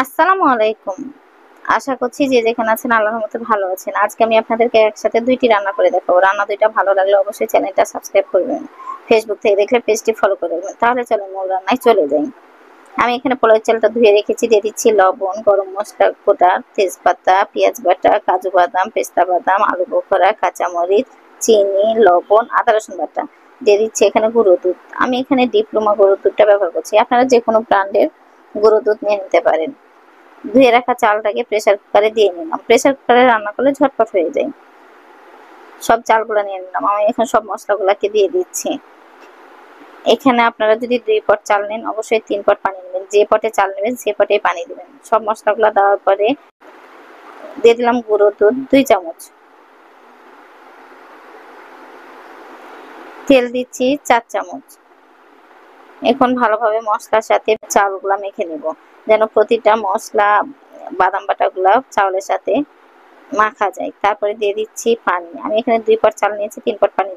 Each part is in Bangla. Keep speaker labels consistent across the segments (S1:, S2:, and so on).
S1: আসসালামু আলাইকুম। আশা করছি যে যেখানে আছেন আল্লাহর মতো ভালো আছেন। আজকে আমি আপনাদেরকে একসাথে দুইটি রান্না করে দেখাবো। রান্না দুইটা ভালো লাগলে অবশ্যই চ্যানেলটা সাবস্ক্রাইব করবেন। ফেসবুক থেকে দেখলে পেজটি ফলো করে দেবেন। তাহলে চলুন মূল রান্নায় চলে যাই। আমি এখানে পোলাও চালটা ধুয়ে রেখেছি, দিয়ে দিচ্ছি লবণ, গরম মশলা গোটা, তেজপাতা, পেঁয়াজ বাটা, কাজু বাদাম, পেস্তা বাদাম, আলু বোখরা, কাঁচামরিচ, চিনি, লবণ, আদা রসুন বাটা। দিয়ে দিচ্ছি এখানে গুঁড়ো দুধ। আমি এখানে ডিপ্লোমা গুঁড়ো দুধটা ব্যবহার করছি, আপনারা যে কোনো ব্র্যান্ডের গুঁড়ো দুধ নিয়ে নিতে পারেন। ধুয়ে রাখা চালটাকে প্রেসার কুকারে দিয়ে নিলাম। প্রেসার কুকারে রান্না করলে ঝটপট হয়ে যায়। সব চালগুলো নিয়ে নিলাম। আমি এখন সব মশলাগুলোকে দিয়ে দিচ্ছি। এখানে আপনারা যদি 2 পট চাল নেন অবশ্যই 3 পট পানি নেবেন। যে পটে চাল নেবেন সে পটেই পানি দিবেন। সব মশলাগুলো দেওয়ার পরে দিয়ে দিলাম গুঁড়ো দুধ 2 চামচ, তেল দিচ্ছি 4 চামচ। এখন ভালোভাবে মশলার সাথে চালগুলা মেখে নেব, যেন প্রতিটা মশলা বাদাম বাটাগুলা চাউলের সাথে মাখা যায়। তারপরে দিয়ে দিচ্ছি পানি। আমি এখানে 2 পট চাল নিয়েছি, 3 পট পানি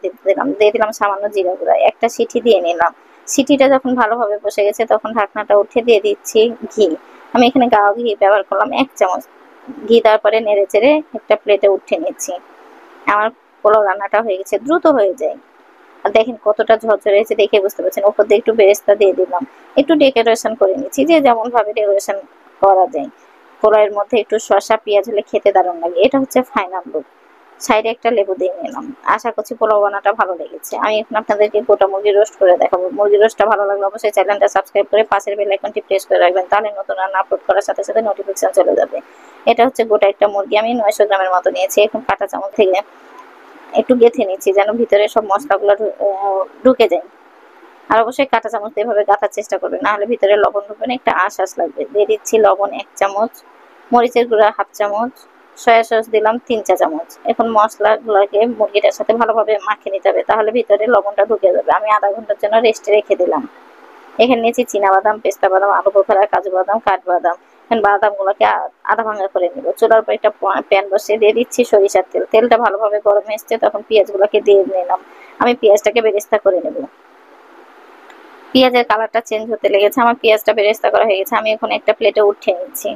S1: দিয়ে দিলাম সামান্য জিরা গুঁড়া। একটা সিটি দিয়ে নিলাম। সিটিটা যখন ভালোভাবে বসে গেছে তখন ঢাকনাটা উঠে দিয়ে দিচ্ছি ঘি। আমি এখানে গাওয়া ঘি ব্যবহার করলাম 1 চামচ। ঘি দেওয়ার পরে নেড়ে চেড়ে একটা প্লেটে উঠে নিচ্ছি। আমার পোলাও রান্নাটা হয়ে গেছে, দ্রুত হয়ে যায়। আর দেখেন কতটা ঝরঝরে হয়েছে, দেখে বুঝতে পারছেন। উপর দিয়ে একটু বেরেস্তা দিয়ে দিলাম, একটু ডেকোরেশন করে নিচ্ছি, যে যেমন ভাবে ডেকোরেশন করা যায়। পোলাওয়ের মধ্যে একটু শসা পেঁয়াজ হলে খেতে দারুণ লাগে। এটা হচ্ছে ফাইনাল লুক। সাইডে একটা লেবু দিয়ে নিলাম। আশা করছি পোলাও বানাটা ভালো লেগেছে। আমি এখন আপনাদেরকে গোটা মুরগি রোস্ট করে দেখাবো। মুরগি রোস্টটা ভালো লাগলে অবশ্যই চ্যানেলটা সাবস্ক্রাইব করে পাশের বেল আইকনটি প্রেস করে রাখবেন, তাহলে নতুন রান্না আপলোড করার সাথে সাথে নোটিফিকেশন চলে যাবে। এটা হচ্ছে গোটা একটা মুরগি, আমি 900 গ্রামের মতো নিয়েছি। এখন কাঁটা চামচ থেকে একটু গেঁথে নিচ্ছি, যেন ভিতরে সব মশলাগুলো ঢুকে যায়। আর অবশ্যই কাঁটা চামচ দিয়ে এভাবে গাঁথার চেষ্টা করবেন, না হলে ভিতরে লবণ ঢুকবে না, একটা আঁশ লাগবে। দিয়ে দিচ্ছি লবণ 1 চামচ, মরিচের গুঁড়া 1/2 চামচ, সয়া সস দিলাম 3 চা চামচ। এখন মশলাগুলোকে মুরগিটার সাথে ভালোভাবে মাখিয়ে নিতে হবে, তাহলে ভিতরে লবণটা ঢুকে যাবে। আমি আধা ঘন্টার জন্য রেস্টে রেখে দিলাম। এখানে নিয়েছি চীনাবাদাম, পেস্তা বাদাম, আলু বোখরা, কাজু বাদাম, কাঠবাদাম। এখন বাদামগুলোকে আধা ভাঙা করে নেব। চুলার উপর একটা প্যান বসিয়ে দিয়ে দিচ্ছি সরিষার তেল। তেলটা ভালোভাবে গরম এসছে তখন পেঁয়াজগুলোকে দিয়ে নিলাম। আমি পেঁয়াজটাকে বেরেস্তা করে নেব। পেঁয়াজের কালারটা চেঞ্জ হতে লেগেছে, আমার পেঁয়াজটা বেরেস্তা করা হয়ে গেছে। আমি এখন একটা প্লেটে উঠিয়ে নিচ্ছি।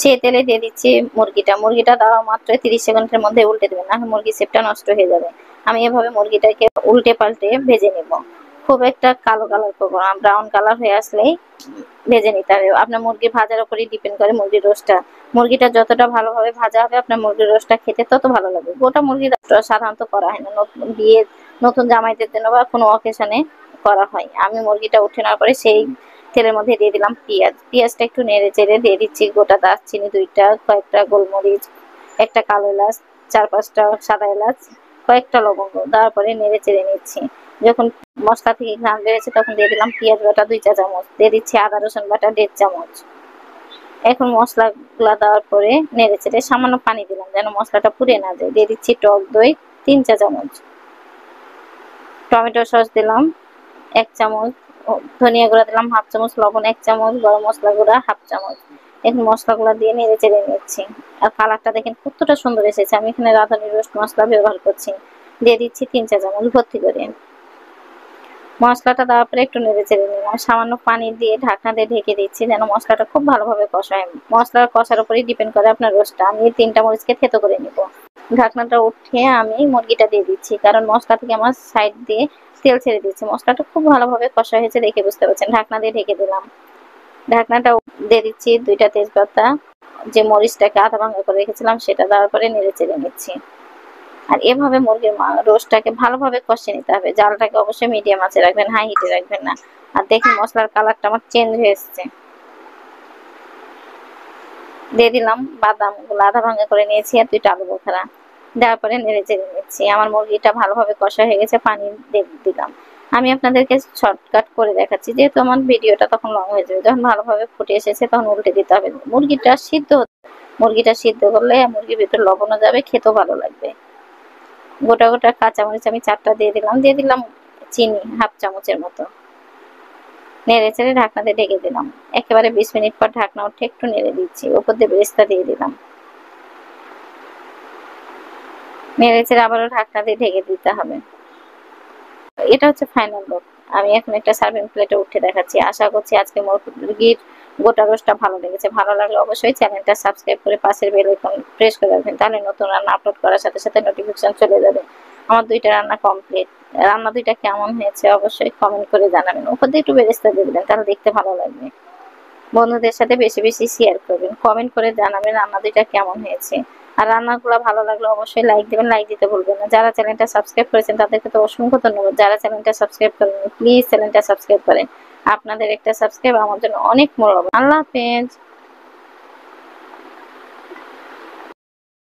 S1: সেই তেলে দিয়ে দিচ্ছি মুরগিটা দেওয়া মাত্র 30 সেকেন্ডের মধ্যে উল্টে দেবেন, না মুরগি শেপটা নষ্ট হয়ে যাবে। আমি এভাবে মুরগিটাকে উল্টে পাল্টে ভেজে নেব। খুব একটা কালো কালার করবো না, ব্রাউন কালার হয়ে আসলেই ভেজে নিতে হবে। আপনার মুরগি ভাজার উপরই ডিপেন্ড করে মুরগির রোস্টটা। মুরগিটা যতটা ভালোভাবে ভাজা হবে আপনার মুরগির রোস্টটা খেতে তত ভালো লাগবে। গোটা মুরগি সাধারণত করা হয় না, নতুন জামাইদের জন্য বা কোনো অকেশনে করা হয়। আমি মুরগিটা উঠে নেওয়ার পরে সেই তেলের মধ্যে দিয়ে দিলাম পেঁয়াজটা একটু নেড়ে চেড়ে দিয়ে দিচ্ছি গোটা দারচিনি 2টা, কয়েকটা গোলমরিচ, একটা কালো এলাচ, 4-5টা সাদা এলাচ, কয়েকটা লবঙ্গ। তারপরে নেড়ে চেড়ে নিচ্ছি। যখন মশলা থেকে ঘ্রাণ বেড়েছে তখন দিয়ে দিলাম পেঁয়াজ বাটা 2 চা চামচ, দিয়ে দিচ্ছি আদা রসুন বাটা 1.5 চামচ। এখন মশলাগুলা দেওয়ার পরে নেড়ে চেড়ে সামান্য পানি দিলাম যেন মশলাটা পুড়ে না যায়। দিয়ে দিচ্ছি টক দই 3 চা চামচ, টমেটো সস দিলাম 1 চামচ, ধনিয়া গুঁড়া দিলাম 1/2 চামচ, লবণ 1 চামচ, গরম মশলা গুঁড়া 1/2 চামচ। এখন মশলাগুলো দিয়ে নেড়ে চেড়ে নিচ্ছি। আর কালারটা দেখেন কতটা সুন্দর এসেছে। আমি এখানে রাঁধুনি রোস্ট মশলা ব্যবহার করছি। দিয়ে দিচ্ছি 3 চা চামচ ভর্তি করে। মশলাটা দেওয়ার পরে একটু নেড়ে চেড়ে নিলাম। সামান্য পানি দিয়ে ঢাকনা দিয়ে ঢেকে দিচ্ছি যেন মশলাটা খুব ভালোভাবে কষায়। মশলার কষার উপরেই ডিপেন্ড করে আপনার রোস্টটা। আমি 3টা মরিচকে থেতো করে নিব। ঢাকনাটা উঠিয়ে আমি মুরগিটা দিয়ে দিচ্ছি, কারণ মশলা থেকে আমার সাইড দিয়ে তেল ছেড়ে দিচ্ছে। মশলাটা খুব ভালোভাবে কষা হয়েছে দেখে বুঝতে পারছেন। ঢাকনা দিয়ে ঢেকে দিলাম। ঢাকনাটা দিয়ে দিচ্ছি 2টা তেজপাতা, যে মরিচটাকে আধা ভাঙা করে রেখেছিলাম সেটা দেওয়ার পরে নেড়ে চেড়ে নিচ্ছি। আর এভাবে মুরগির রোস্টটাকে ভালোভাবে কষিয়ে নিতে হবে। জালটাকে অবশ্যই মিডিয়াম আঁচে রাখবেন, হাই হিটে রাখবেন না। আর দেখুন মশলার কালারটা আমার চেঞ্জ হয়ে এসছে। দিয়ে দিলাম বাদামগুলো আধা ভাঙা করে নিয়েছি আর 2টা আলু বোখরা। দেওয়ার পরে নেড়ে চেড়ে নিচ্ছি। আমার মুরগিটা ভালোভাবে কষা হয়ে গেছে, পানি দিলাম। আমি আপনাদেরকে শর্টকাট করে দেখাচ্ছি, যেহেতু আমার ভিডিওটা তখন লং হয়ে যাবে। যখন ভালোভাবে ফুটে এসেছে তখন উল্টে দিতে হবে। মুরগিটা সিদ্ধ করলে মুরগির ভিতর লবণও যাবে, খেতেও ভালো লাগবে। গোটা গোটা কাঁচামরিচ আমি 4টা দিয়ে দিলাম চিনি 1/2 চামচের মতো। নেড়ে চেড়ে ঢাকনা দিয়ে ঢেকে দিলাম। একেবারে 20 মিনিট পর ঢাকনা উঠে একটু নেড়ে দিচ্ছি। উপর দিয়ে বেরেস্তা দিয়ে দিলাম। নেড়ে চেড়ে আবারও ঢাকনা দিয়ে ঢেকে দিতে হবে। এটা হচ্ছে ফাইনাল লুক। আমি এখন একটা সার্ভিং প্লেটে উঠে দেখাচ্ছি। আশা করছি আজকে মুরগির গোটা রোস্টটা ভালো লেগেছে। ভালো লাগলে অবশ্যই চ্যানেলটা সাবস্ক্রাইব করে পাশের বেল আইকন প্রেস করে রাখবেন, তাহলে নতুন রান্না আপলোড করার সাথে সাথে নোটিফিকেশন চলে যাবে। আমার দুইটা রান্না কমপ্লিট। রান্না দুইটা কেমন হয়েছে অবশ্যই কমেন্ট করে জানাবেন। উপর দিয়ে একটু বেরেস্তা দিয়ে দেবেন, তাহলে দেখতে ভালো লাগবে। বন্ধুদের সাথে বেশি বেশি শেয়ার করবেন, কমেন্ট করে জানাবেন রান্না দুইটা কেমন হয়েছে। আর রান্নাগুলো ভালো লাগলে অবশ্যই লাইক দেবেন, লাইক দিতে ভুলবেন না। যারা চ্যানেলটা সাবস্ক্রাইব করেছেন তাদেরকে তো অসংখ্য ধন্যবাদ। যারা চ্যানেলটা সাবস্ক্রাইব করেন প্লিজ চ্যানেলটা সাবস্ক্রাইব করেন। আপনাদের একটা সাবস্ক্রাইব আমার জন্য অনেক মূল্যবান। আল্লাহ হাফেজ।